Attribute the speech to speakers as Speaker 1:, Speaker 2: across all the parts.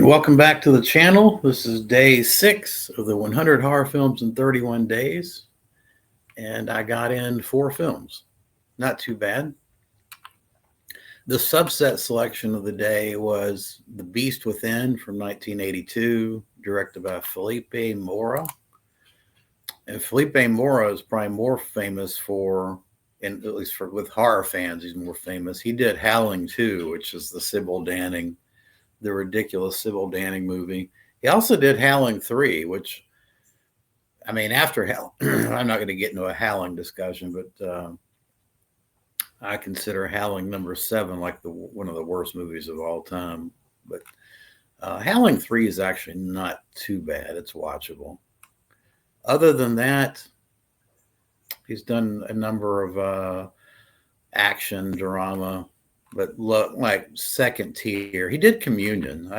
Speaker 1: Welcome back to the channel. This is day 6 of the 100 horror films in 31 days. And I got in 4 films. Not too bad. The subset selection of the day was The Beast Within from 1982, directed by Felipe Mora. And Felipe Mora is probably more famous for, and at least with horror fans, he's more famous. He did Howling 2, which is the ridiculous Sybil Danning movie. He also did Howling 3, which, I mean, after Hell, I'm not going to get into a Howling discussion, but I consider Howling number 7 like one of the worst movies of all time. But Howling 3 is actually not too bad. It's watchable. Other than that, he's done a number of action, drama, but look, like second tier. He did Communion.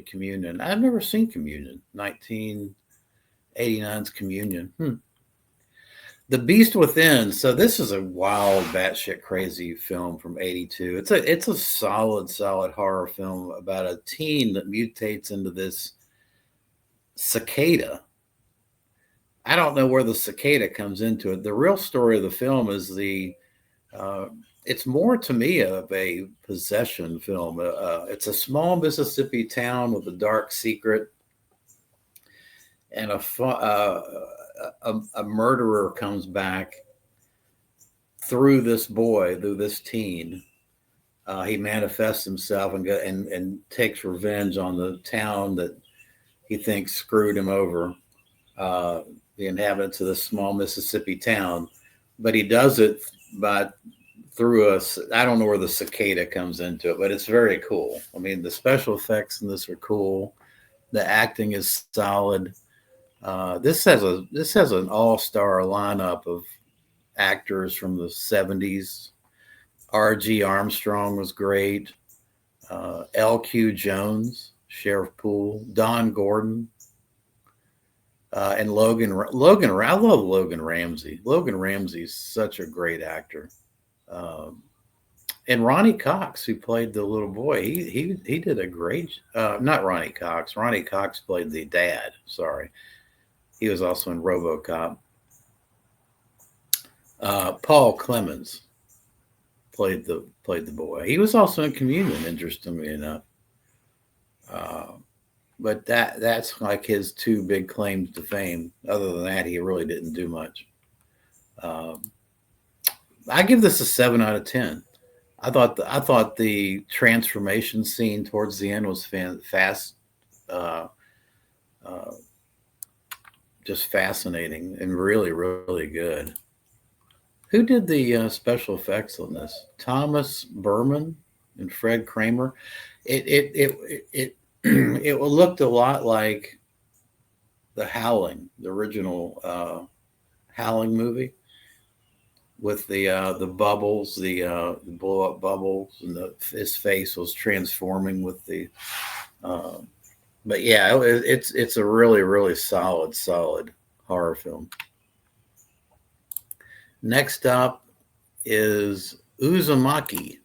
Speaker 1: Communion. I've never seen Communion. 1989's Communion. The Beast Within. So this is a wild, batshit crazy film from '82. It's a solid horror film about a teen that mutates into this cicada. I don't know where the cicada comes into it. The real story of the film is it's more to me of a possession film. It's a small Mississippi town with a dark secret, and a murderer comes back through this teen. He manifests himself and takes revenge on the town that he thinks screwed him over, the inhabitants of this small Mississippi town. But he does it through I don't know where the cicada comes into it, but it's very cool. I mean, the special effects in this are cool. The acting is solid. This has an all-star lineup of actors from the 70s. R.G. Armstrong was great. L.Q. Jones, Sheriff Poole, Don Gordon, and Logan. I love Logan Ramsey. Logan Ramsey's such a great actor. And Ronnie Cox, who played the little boy, he did a great. Not Ronnie Cox. Ronnie Cox played the dad. Sorry, he was also in RoboCop. Paul Clemens played the boy. He was also in Communion, interestingly enough. But that's like his 2 big claims to fame. Other than that, he really didn't do much. I give this a 7 out of 10. I thought the transformation scene towards the end was just fascinating and really, really good. Who did the special effects on this? Thomas Berman and Fred Kramer. It looked a lot like the Howling, the original Howling movie, with the bubbles, the blow up bubbles, and his face was transforming with the. But yeah, it's a really, really solid horror film. Next up is Uzumaki.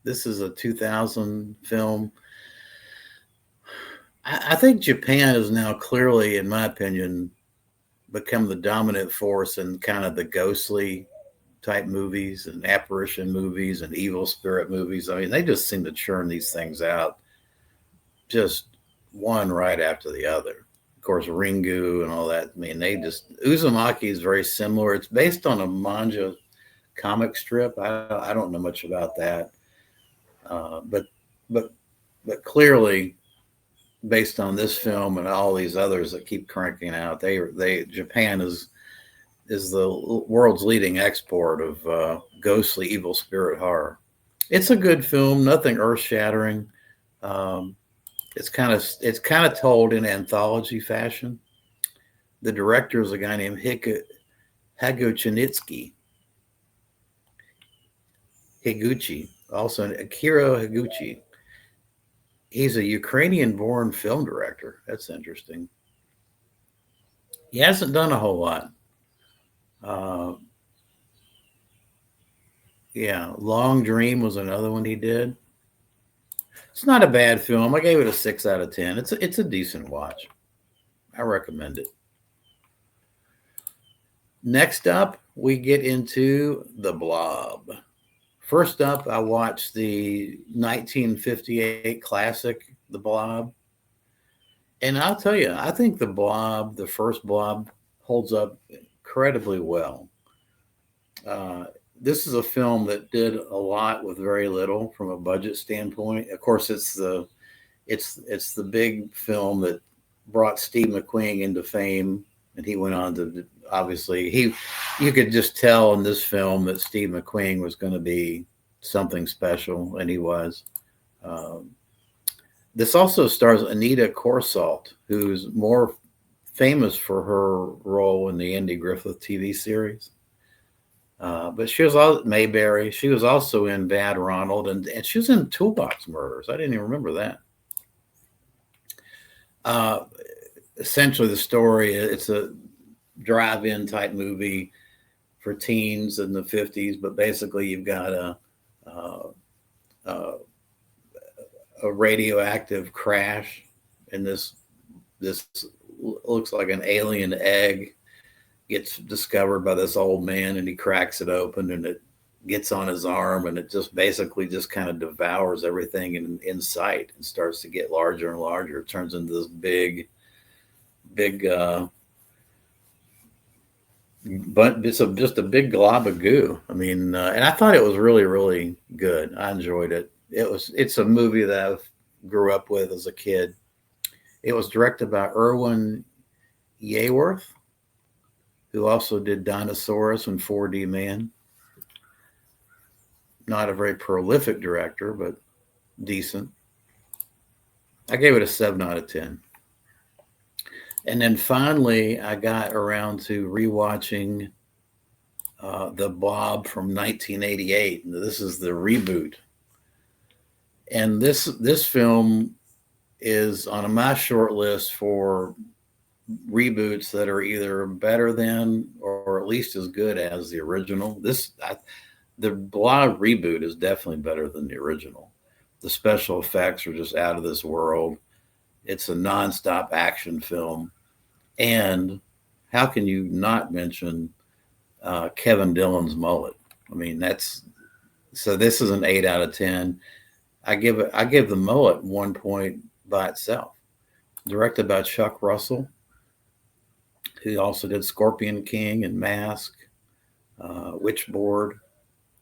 Speaker 1: This is a 2000 film. I think Japan is now clearly, in my opinion, become the dominant force in kind of the ghostly type movies and apparition movies and evil spirit movies. I mean, they just seem to churn these things out, just one right after the other. Of course, Ringu and all that. I mean, Uzumaki is very similar. It's based on a manga comic strip. I don't know much about that, but clearly, based on this film and all these others that keep cranking out, Japan is the world's leading export of ghostly evil spirit horror. It's a good film, nothing earth shattering. It's kind of told in anthology fashion. The director is a guy named Higuchi, also Akira Higuchi. He's a Ukrainian-born film director. That's interesting. He hasn't done a whole lot. Yeah, Long Dream was another one he did. It's not a bad film. I gave it a 6 out of 10. It's a decent watch. I recommend it. Next up, we get into The Blob. First up, I watched the 1958 classic, The Blob. And I'll tell you, I think The Blob, the first Blob, holds up incredibly well. Uh, this is a film that did a lot with very little from a budget standpoint. Of course, it's the big film that brought Steve McQueen into fame, and he went on to obviously you could just tell in this film that Steve McQueen was going to be something special, and he was. Um, this also stars Anita Korsalt, who's more famous for her role in the Andy Griffith TV series. But she was all Mayberry. She was also in Bad Ronald, and she was in Toolbox Murders. I didn't even remember that. Uh, Essentially, the story, it's a drive-in type movie for teens in the 50s, but basically you've got a, a radioactive crash, and this looks like an alien egg gets discovered by this old man, and he cracks it open, and it gets on his arm, and it just basically just kind of devours everything in sight and starts to get larger and larger. It turns into this big but it's just a big glob of goo. I mean, and I thought it was really, really good. I enjoyed it. It's a movie that I grew up with as a kid. It was directed by Irwin Yeworth, who also did Dinosaurus and 4D Man. Not a very prolific director, but decent. I gave it a 7 out of 10. And then finally, I got around to rewatching The Blob from 1988. This is the reboot, and this film is on my short list for reboots that are either better than or at least as good as the original. The Blob reboot is definitely better than the original. The special effects are just out of this world. It's a nonstop action film. And how can you not mention Kevin Dillon's mullet? I mean, so this is an 8 out of 10. I give the mullet 1 point by itself. Directed by Chuck Russell, who also did Scorpion King and Mask, Witchboard.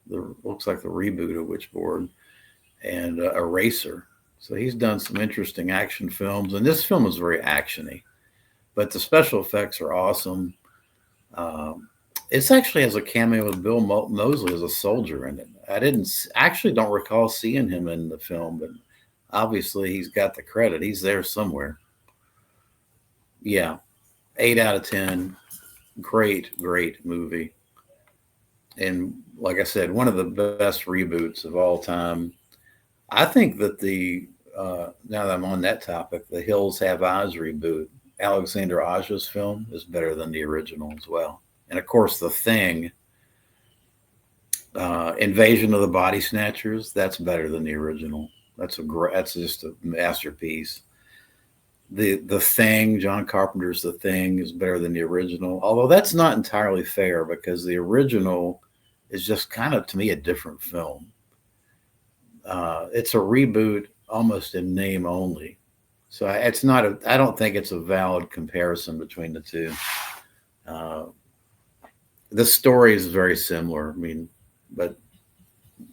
Speaker 1: Looks like the reboot of Witchboard, and Eraser. So he's done some interesting action films, and this film is very actiony, but the special effects are awesome. It's actually has a cameo with Bill Moseley as a soldier in it. Actually don't recall seeing him in the film, but obviously he's got the credit. He's there somewhere. Yeah, 8 out of 10. Great movie. And like I said, one of the best reboots of all time. I think that now that I'm on that topic, the Hills Have Eyes reboot, Alexander Aja's film, is better than the original as well. And of course, The Thing, Invasion of the Body Snatchers, that's better than the original. That's just a masterpiece. The Thing, John Carpenter's The Thing, is better than the original. Although that's not entirely fair, because the original is just kind of, to me, a different film. It's a reboot almost in name only. So I don't think it's a valid comparison between the two. The story is very similar. I mean, but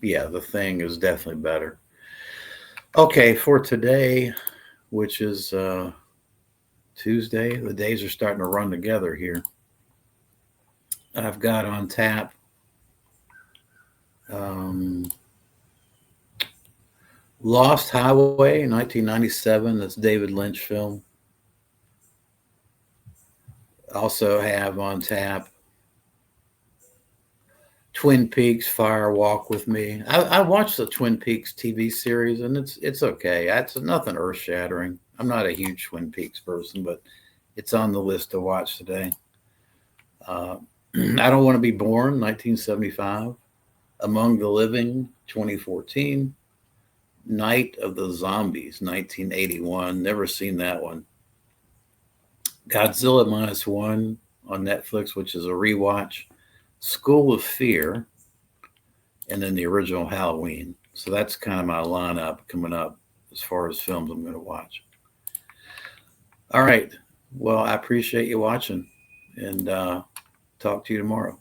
Speaker 1: yeah, The Thing is definitely better. Okay, for today, which is Tuesday, the days are starting to run together here. I've got on tap Lost Highway, 1997. That's David Lynch film. Also have on tap Twin Peaks Fire Walk with Me. I watched the Twin Peaks TV series, and it's okay. It's nothing earth shattering. I'm not a huge Twin Peaks person, but it's on the list to watch today. I Don't Want to Be Born, 1975. Among the Living, 2014. Night of the Zombies, 1981. Never seen that one. Godzilla Minus One on Netflix, which is a rewatch. School of Fear, and then the original Halloween. So that's kind of my lineup coming up as far as films I'm going to watch. All right. Well, I appreciate you watching, and talk to you tomorrow.